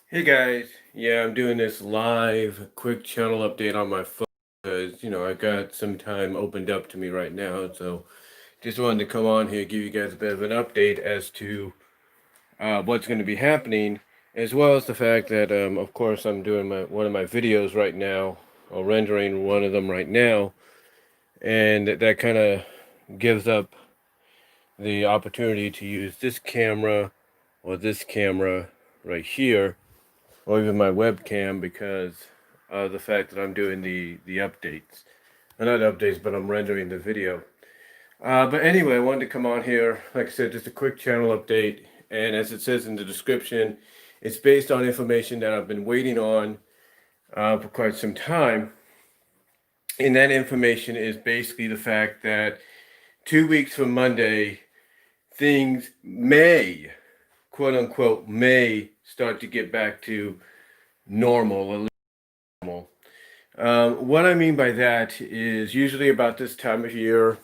Hey guys, yeah, I'm doing this live quick channel update on my phone because, I got some time opened up to me right now. So just wanted to come on here, give you guys a bit of an update as to what's going to be happening, as well as the fact that, of course, I'm doing one of my videos right now, or rendering one of them right now, and that kind of gives up the opportunity to use this camera or this camera right here or even my webcam because of the fact that I'm doing the updates. Not updates, but I'm rendering the video. But anyway, I wanted to come on here, like I said, just a quick channel update. And as it says in the description, it's based on information that I've been waiting on for quite some time. And that information is basically the fact that 2 weeks from Monday, things may, quote unquote, may start to get back to normal, at least normal. What I mean by that is usually about this time of year,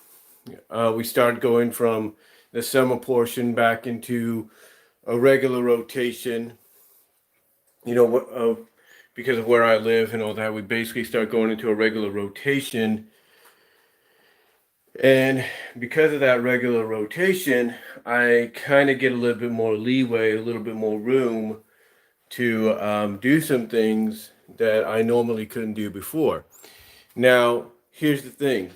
we start going from the summer portion back into a regular rotation. Because of where I live and all that, we basically start going into a regular rotation. And because of that regular rotation, I kind of get a little bit more leeway, a little bit more room to do some things that I normally couldn't do before. Now, here's the thing.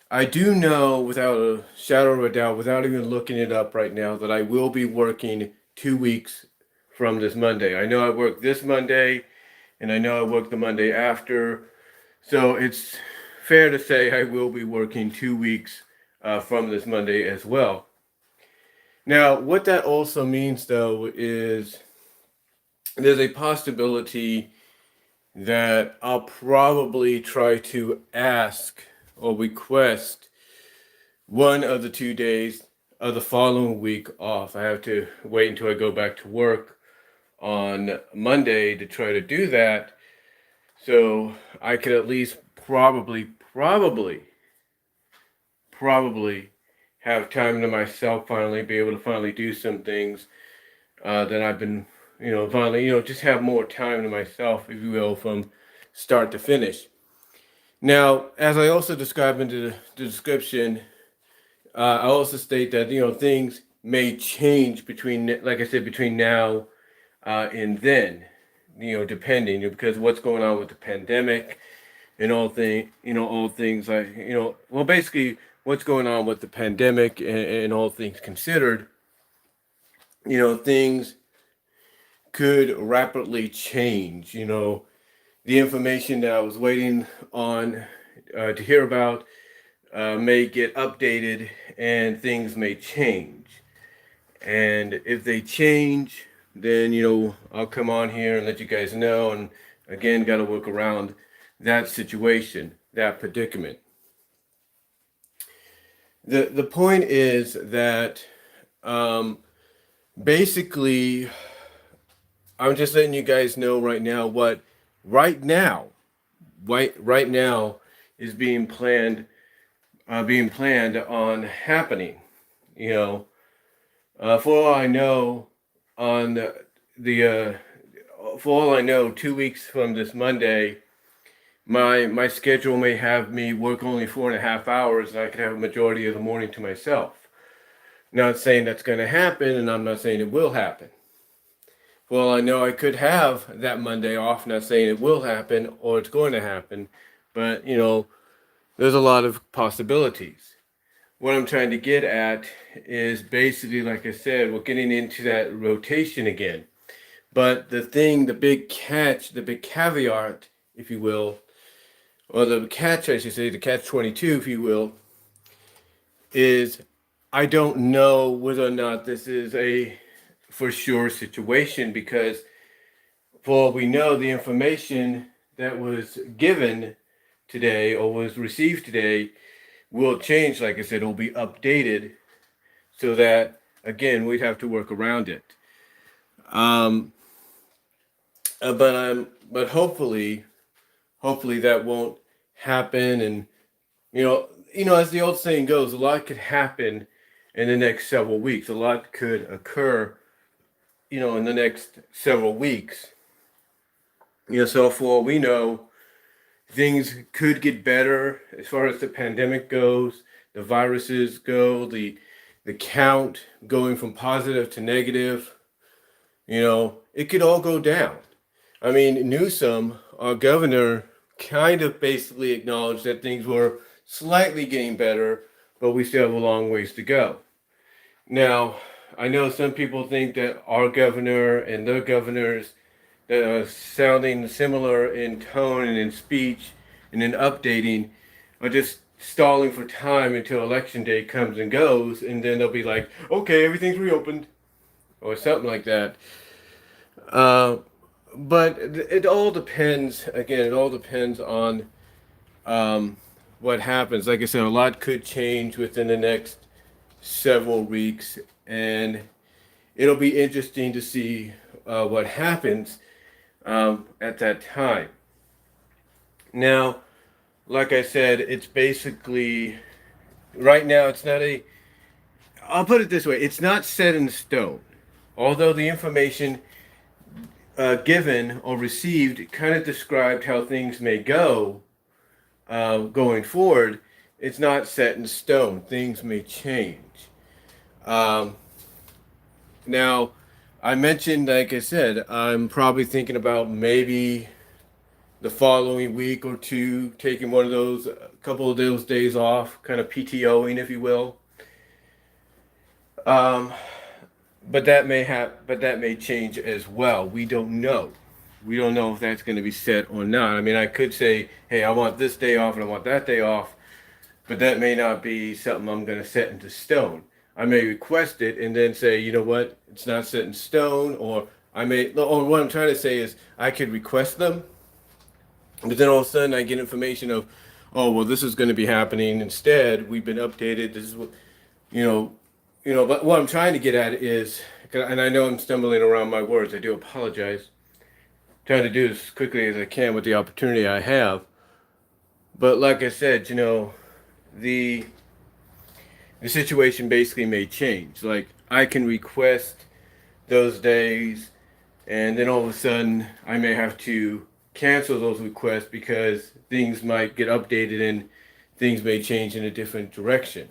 I do know without a shadow of a doubt, without even looking it up right now, that I will be working 2 weeks from this Monday. I know I work this Monday, and I know I work the Monday after. So it's fair to say I will be working 2 weeks from this Monday as well. Now, what that also means, though, is there's a possibility that I'll probably try to ask or request one of the 2 days of the following week off. I have to wait until I go back to work on Monday to try to do that. So I could at least probably have time to myself finally, be able to finally do some things that I've been, finally, just have more time to myself, if you will, from start to finish. Now, as I also described in the description, I also state that things may change between, like I said, between now and then. Depending because what's going on with the pandemic and all things like well, basically what's going on with the pandemic and all things considered. Things could rapidly change. The information that I was waiting on to hear about may get updated and things may change. And if they change, then I'll come on here and let you guys know. And again, got to work around that situation, that predicament. The point is that basically, I'm just letting you guys know right now what right now, right now is being planned on happening. You know, for all I know, on the for all I know, 2 weeks from this Monday, my schedule may have me work only 4.5 hours, and I could have a majority of the morning to myself. Not saying that's going to happen, and I'm not saying it will happen. Well, I know I could have that Monday off, not saying it will happen or it's going to happen, but there's a lot of possibilities. What I'm trying to get at is basically, like I said, we're getting into that rotation again. But the big catch, the big caveat, if you will, or the catch, I should say, the catch 22, if you will, is I don't know whether or not this is a for sure situation because for all we know, the information that was given today or was received today will change. Like I said, it'll be updated so that again we'd have to work around it. Um, but hopefully that won't happen. And as the old saying goes, a lot could happen in the next several weeks. A lot could occur in the next several weeks. So for all we know, things could get better as far as the pandemic goes, the viruses go, the count going from positive to negative. It could all go down. I mean, Newsom, our governor, kind of basically acknowledged that things were slightly getting better, but we still have a long ways to go. Now, I know some people think that our governor and their governors that are sounding similar in tone and in speech and in updating are just stalling for time until election day comes and goes, and then they'll be like, okay, everything's reopened, or something like that. But it all depends, again, it all depends on what happens. Like I said, a lot could change within the next several weeks, and it'll be interesting to see what happens at that time. Now, like I said, it's basically, right now, I'll put it this way, it's not set in stone. Although the information given or received kind of described how things may go going forward, it's not set in stone. Things may change. Now, I mentioned, like I said, I'm probably thinking about maybe the following week or two taking one of those, a couple of those days off, kind of PTOing, if you will. But that may change as well. We don't know. We don't know if that's going to be set or not. I mean, I could say, hey, I want this day off and I want that day off, but that may not be something I'm going to set into stone. I may request it and then say, you know what, it's not set in stone, or what I'm trying to say is I could request them, but then all of a sudden I get information of, oh, well, this is going to be happening instead. We've been updated. This is what, but what I'm trying to get at is, and I know I'm stumbling around my words. I do apologize. I'm trying to do this as quickly as I can with the opportunity I have. But like I said, the situation basically may change. Like, I can request those days, and then all of a sudden I may have to cancel those requests because things might get updated and things may change in a different direction,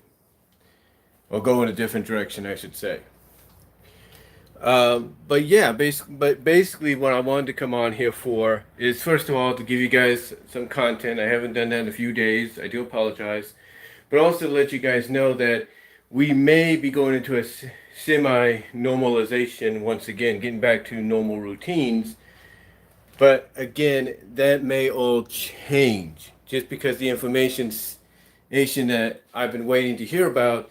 or go in a different direction, I should say. But yeah, basically what I wanted to come on here for is, first of all, to give you guys some content. I haven't done that in a few days. I do apologize. But also to let you guys know that we may be going into a semi-normalization once again, getting back to normal routines. But again, that may all change just because the information that I've been waiting to hear about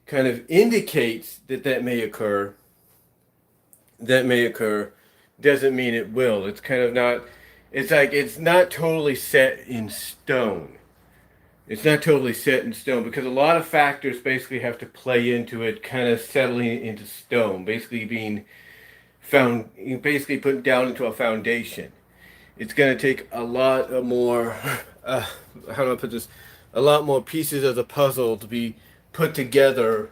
kind of indicates that may occur. That may occur doesn't mean it will. It's kind of not, it's like it's not totally set in stone. It's not totally set in stone because a lot of factors basically have to play into it, kind of settling into stone, basically being basically put down into a foundation. It's going to take a lot more, how do I put this? A lot more pieces of the puzzle to be put together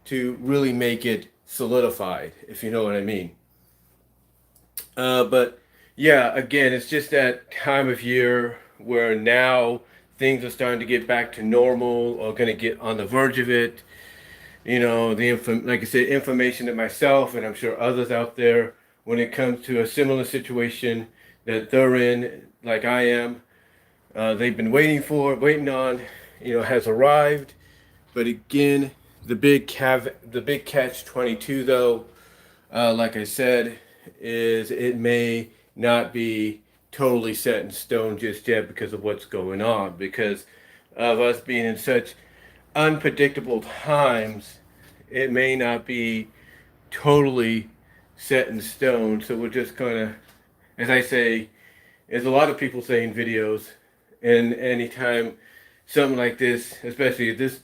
to really make it solidified, if you know what I mean. But yeah, again, it's just that time of year where now things are starting to get back to normal, or going to get on the verge of it. Like I said, information that myself and I'm sure others out there, when it comes to a similar situation that they're in, like I am, they've been waiting on, has arrived. But again, the big catch 22 though, like I said, is it may not be totally set in stone just yet because of what's going on, because of us being in such unpredictable times. It may not be totally set in stone. So we're just gonna, as I say, as a lot of people say in videos, and anytime something like this, especially at this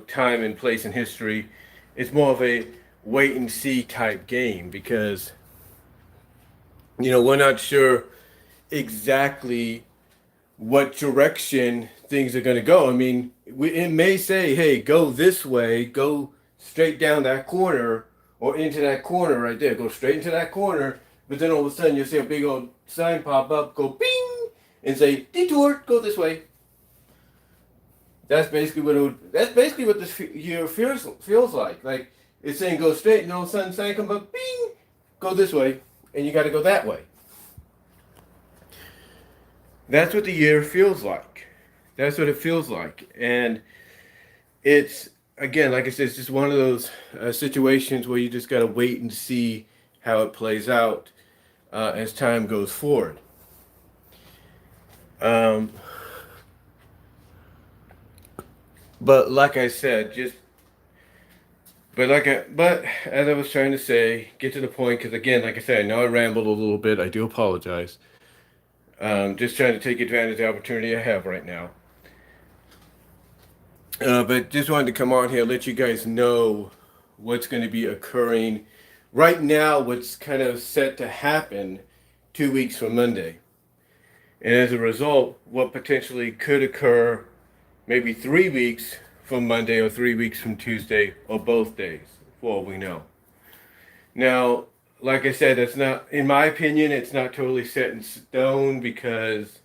time and place in history, it's more of a wait and see type game, because we're not sure exactly what direction things are going to go. I mean, it may say, hey, go this way, go straight down that corner, or into that corner right there. Go straight into that corner, but then all of a sudden you'll see a big old sign pop up, go bing, and say, detour, go this way. That's basically that's basically what this year feels like. Like, it's saying go straight, and all of a sudden sign comes up, bing, go this way, and you got to go that way. That's what the year feels like. That's what it feels like. And it's, again, like I said, it's just one of those situations where you just got to wait and see how it plays out as time goes forward. But like I said, but as I was trying to say, get to the point, because again, like I said, I know I rambled a little bit. I do apologize. Just trying to take advantage of the opportunity I have right now. But just wanted to come on here, let you guys know what's going to be occurring right now, what's kind of set to happen 2 weeks from Monday. And as a result, what potentially could occur maybe 3 weeks from Monday or 3 weeks from Tuesday or both days, for all we know. Now, like I said, that's not, in my opinion, it's not totally set in stone, because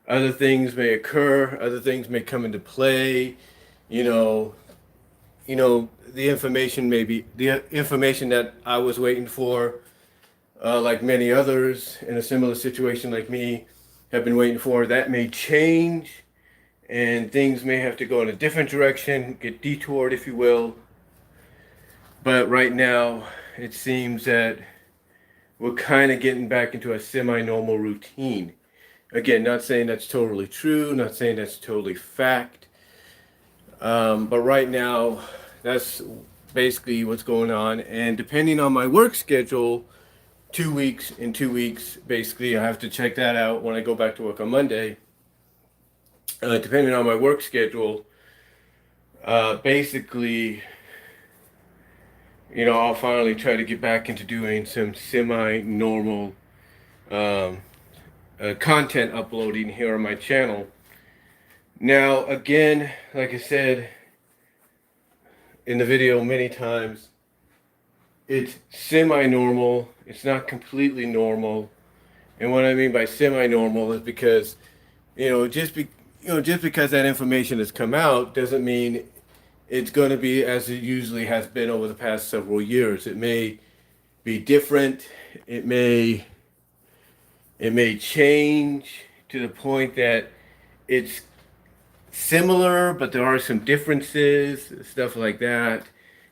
other things may occur, other things may come into play. The information that I was waiting for, like many others in a similar situation like me have been waiting for, that may change, and things may have to go in a different direction, get detoured, if you will. But right now, it seems that we're kind of getting back into a semi-normal routine. Again, not saying that's totally true, not saying that's totally fact. But right now, that's basically what's going on. And depending on my work schedule, 2 weeks, in 2 weeks, basically, I have to check that out when I go back to work on Monday. Depending on my work schedule, basically, I'll finally try to get back into doing some semi-normal content uploading here on my channel. Now, again, like I said in the video many times, it's semi-normal. It's not completely normal. And what I mean by semi-normal is because, just because that information has come out doesn't mean it's going to be as it usually has been over the past several years. It may be different. It may change to the point that it's similar, but there are some differences, stuff like that.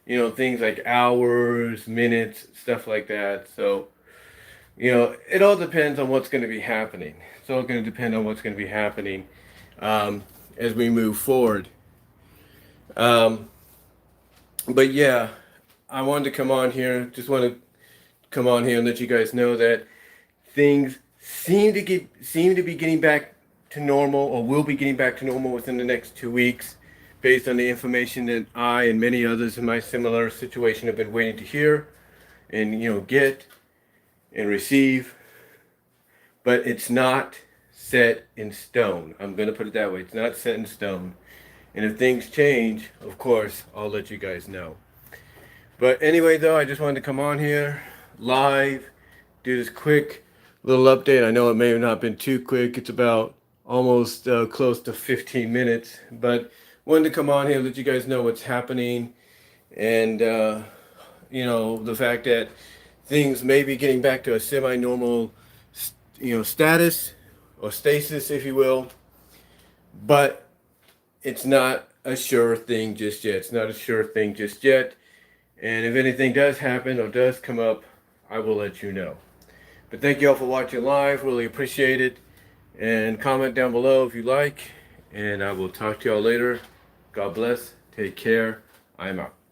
Things like hours, minutes, stuff like that. So, it all depends on what's going to be happening. It's all going to depend on what's going to be happening as we move forward. But yeah, I wanted to come on here. Just want to come on here and let you guys know that things seem to be getting back to normal, or will be getting back to normal within the next 2 weeks, based on the information that I and many others in my similar situation have been waiting to hear and get and receive. But it's not set in stone. I'm going to put it that way. It's not set in stone. And if things change, of course, I'll let you guys know. But anyway, though, I just wanted to come on here live, do this quick little update. I know it may have not been too quick. It's about almost close to 15 minutes. But wanted to come on here, let you guys know what's happening. And, the fact that things may be getting back to a semi-normal, status or stasis, if you will. But it's not a sure thing just yet. It's not a sure thing just yet. And if anything does happen or does come up, I will let you know. But thank you all for watching live. Really appreciate it. And comment down below if you like. And I will talk to y'all later. God bless. Take care. I'm out.